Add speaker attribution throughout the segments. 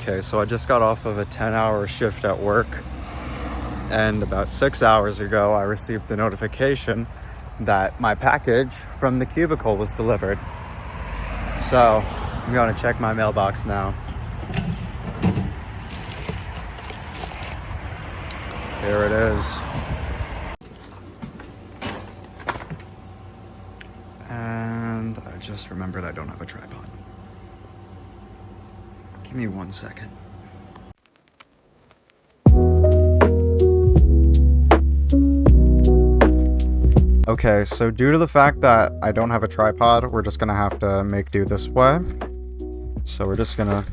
Speaker 1: Okay, so I just got off of a 10-hour shift at work, and about 6 hours ago I received the notification that my package from the cubicle was delivered. So I'm going to check my mailbox now. Here it is. And I just remembered I don't have a tripod. Give me 1 second. Okay, so due to the fact that I don't have a tripod, we're just gonna have to make do this way. So we're just gonna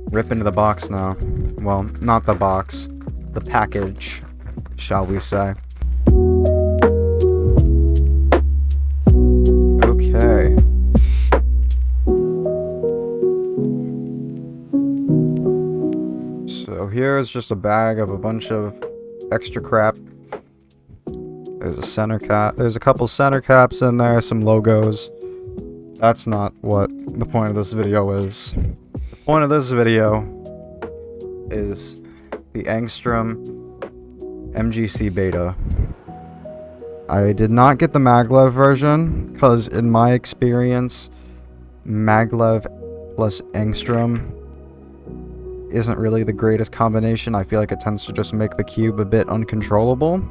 Speaker 1: rip into the box now. Well, not the box, the package, shall we say. Okay. So here is just a bag of a bunch of extra crap. There's a center cap. There's a couple center caps in there, some logos. That's not what the point of this video is. The point of this video is the Angstrom MGC beta. I did not get the maglev version because in my experience, maglev plus Angstrom isn't really the greatest combination. I feel like it tends to just make the cube a bit uncontrollable.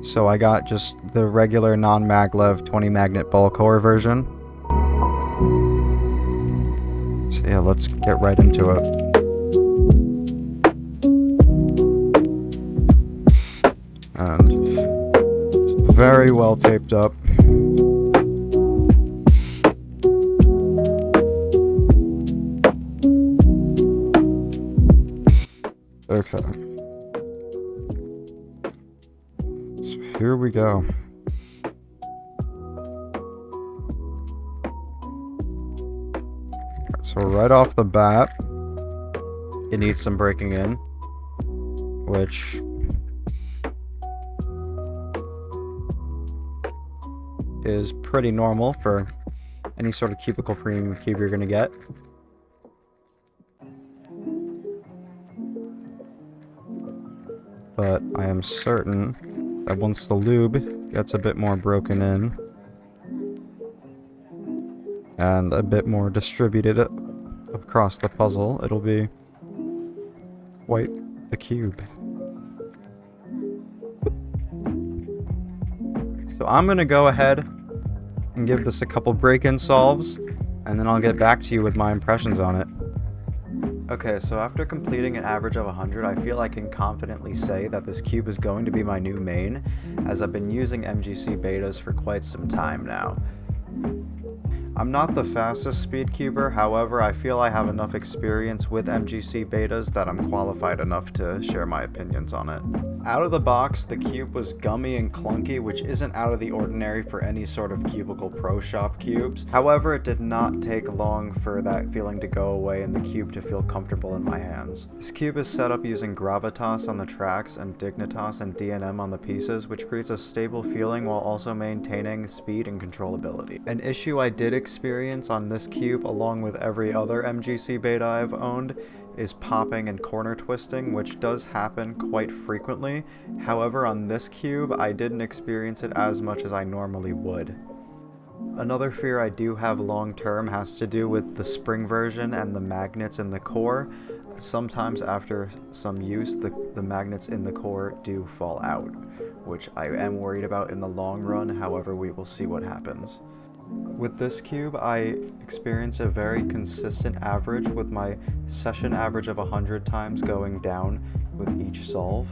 Speaker 1: So I got just the regular non-maglev 20 magnet ball core version. So yeah, let's get right into it. And it's very well taped up. Okay. Here we go. So right off the bat, it needs some breaking in, which is pretty normal for any sort of cubicle premium cube you're gonna get. But I am certain that once the lube gets a bit more broken in and a bit more distributed across the puzzle, it'll be quite the cube. So I'm gonna go ahead and give this a couple break-in solves, and then I'll get back to you with my impressions on it. Okay, so after completing an average of 100, I feel I can confidently say that this cube is going to be my new main, as I've been using MGC betas for quite some time now. I'm not the fastest speed cuber, however I feel I have enough experience with MGC betas that I'm qualified enough to share my opinions on it. Out of the box, the cube was gummy and clunky, which isn't out of the ordinary for any sort of cubicle pro shop cubes. However, it did not take long for that feeling to go away and the cube to feel comfortable in my hands. This cube is set up using gravitas on the tracks and dignitas and DNM on the pieces, which creates a stable feeling while also maintaining speed and controllability. An issue I did experience on this cube, along with every other MGC beta I've owned, is popping and corner twisting, which does happen quite frequently. However, on this cube, I didn't experience it as much as I normally would. Another fear I do have long term has to do with the spring version and the magnets in the core. Sometimes after some use, the magnets in the core do fall out, which I am worried about in the long run. However, we will see what happens. With this cube, I experience a very consistent average, with my session average of 100 times going down with each solve,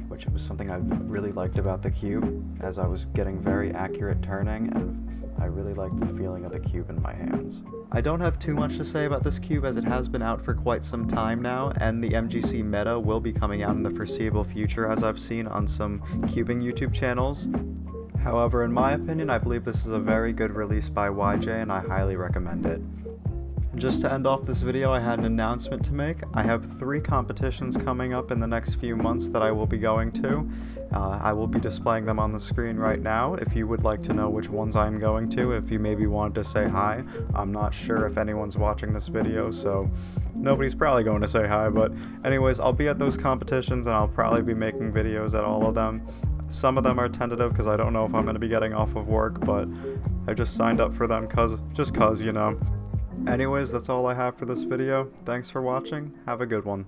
Speaker 1: which was something I really liked about the cube, as I was getting very accurate turning, and I really liked the feeling of the cube in my hands. I don't have too much to say about this cube, as it has been out for quite some time now, and the MGC meta will be coming out in the foreseeable future, as I've seen on some cubing YouTube channels. However, in my opinion, I believe this is a very good release by YJ, and I highly recommend it. Just to end off this video, I had an announcement to make. I have 3 competitions coming up in the next few months that I will be going to. I will be displaying them on the screen right now if you would like to know which ones I'm going to, if you maybe wanted to say hi. I'm not sure if anyone's watching this video, so nobody's probably going to say hi, but anyways, I'll be at those competitions and I'll probably be making videos at all of them. Some of them are tentative because I don't know if I'm going to be getting off of work, but I just signed up for them just cause, you know. Anyways, that's all I have for this video. Thanks for watching. Have a good one.